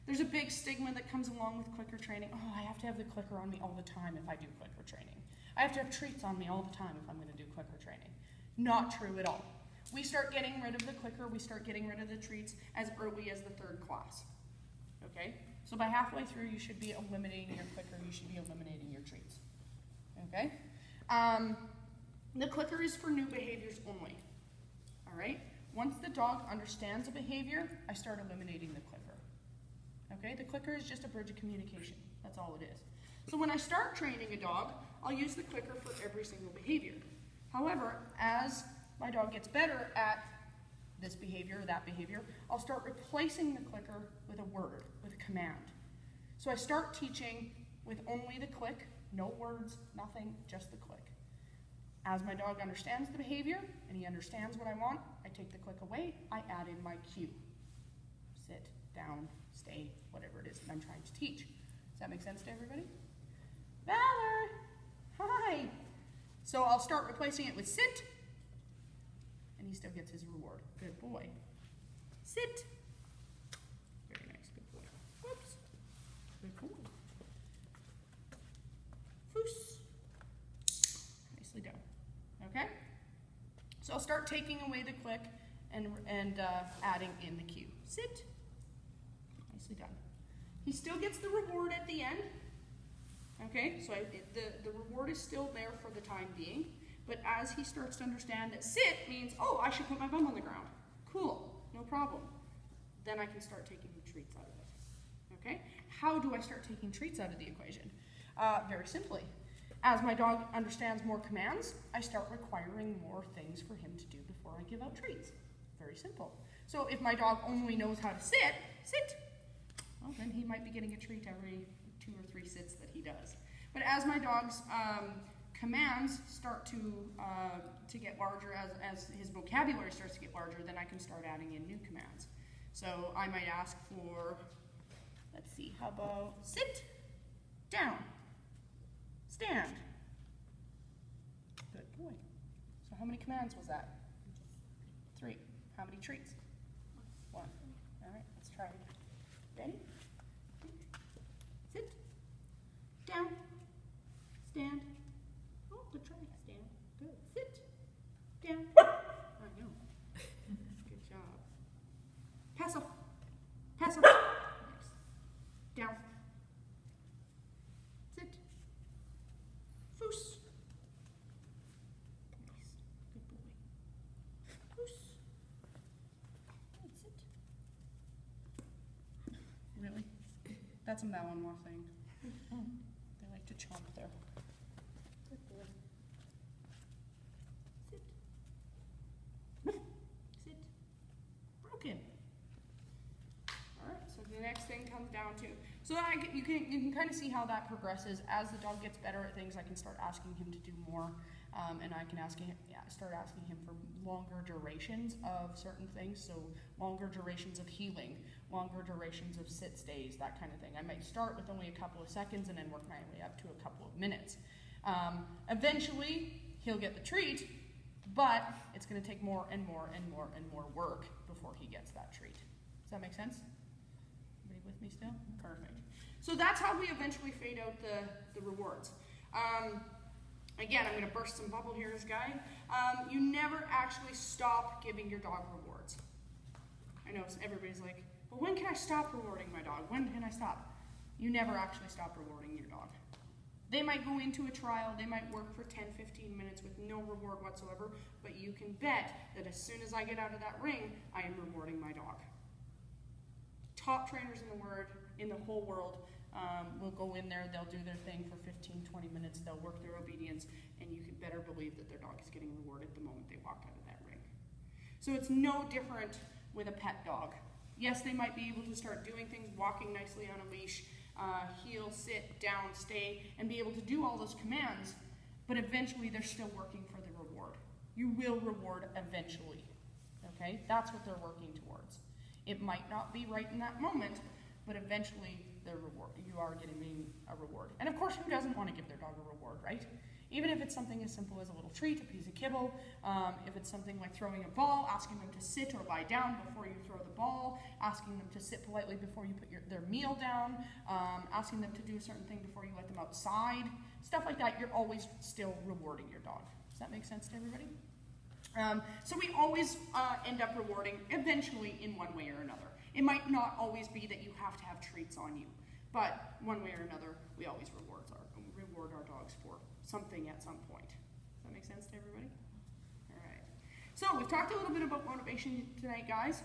There's a big stigma that comes along with clicker training. Oh, I have to have the clicker on me all the time if I do clicker training. I have to have treats on me all the time if I'm going to do clicker training. Not true at all. We start getting rid of the clicker, we start getting rid of the treats as early as the 3rd class. Okay? So by halfway through, you should be eliminating your clicker, you should be eliminating your treats. Okay? The clicker is for new behaviors only. All right? Once the dog understands a behavior, I start eliminating the clicker. Okay? The clicker is just a bridge of communication. That's all it is. So when I start training a dog, I'll use the clicker for every single behavior. However, as my dog gets better at this behavior or that behavior, I'll start replacing the clicker with a word, with a command. So I start teaching with only the click, no words, nothing, just the click. As my dog understands the behavior and he understands what I want, I take the click away, I add in my cue. Sit, down, stay, whatever it is that I'm trying to teach. Does that make sense to everybody? Valor! Hi! So I'll start replacing it with sit, and he still gets his reward. Good boy. Sit. Very nice, good boy. Whoops. Good boy. Foos. Nicely done. Okay? So I'll start taking away the click and adding in the cue. Sit. Nicely done. He still gets the reward at the end. Okay, so the reward is still there for the time being, but as he starts to understand that sit means, oh, I should put my bum on the ground. Cool, no problem. Then I can start taking the treats out of it. Okay, how do I start taking treats out of the equation? Very simply. As my dog understands more commands, I start requiring more things for him to do before I give out treats. Very simple. So if my dog only knows how to sit, well, then he might be getting a treat every 2 or 3 sits that he does. But as my dog's commands start to get larger, as his vocabulary starts to get larger, then I can start adding in new commands. So I might ask for, let's see, how about sit, down, stand. Good boy. So how many commands was that? 3. How many treats? 1. All right, let's try it. Ready? Sit, down, stand. Oh, good try. Stand. Good. Sit, down. I know. Good job. Pass off. Pass off. Nice. Down. Sit. Foos. Nice. Good boy. Foos. That's it. Really? That's a Malinois thing. They like to chomp there. Good boy. Sit. Sit. Broken. All right, so the next thing comes down to, so you can kind of see how that progresses. As the dog gets better at things, I can start asking him to do more, and I can start asking him for longer durations of certain things, so longer durations of healing, longer durations of sit stays, that kind of thing. I might start with only a couple of seconds and then work my way up to a couple of minutes. Eventually, he'll get the treat, but it's going to take more and more and more and more work before he gets that treat. Does that make sense? Everybody with me still? Perfect. So that's how we eventually fade out the rewards. Again, I'm going to burst some bubble here, this guy. You never actually stop giving your dog rewards. I know everybody's like, well, when can I stop rewarding my dog? When can I stop? You never actually stop rewarding your dog. They might go into a trial, they might work for 10, 15 minutes with no reward whatsoever, but you can bet that as soon as I get out of that ring, I am rewarding my dog. Top trainers in the whole world will go in there, they'll do their thing for 15, 20 minutes, they'll work their obedience, and you can better believe that their dog is getting rewarded the moment they walk out of that ring. So it's no different with a pet dog. Yes, they might be able to start doing things, walking nicely on a leash, heel, sit, down, stay, and be able to do all those commands, but eventually they're still working for the reward. You will reward eventually, okay? That's what they're working towards. It might not be right in that moment, but eventually you are getting a reward. And of course, who doesn't want to give their dog a reward, right? Even if it's something as simple as a little treat, a piece of kibble, if it's something like throwing a ball, asking them to sit or lie down before you throw the ball, asking them to sit politely before you put their meal down, asking them to do a certain thing before you let them outside, stuff like that. You're always still rewarding your dog. Does that make sense to everybody? So we always end up rewarding eventually in one way or another. It might not always be that you have to have treats on you, but one way or another, we always reward our dogs for something at some point. Does that make sense to everybody? All right. So we've talked a little bit about motivation tonight, guys.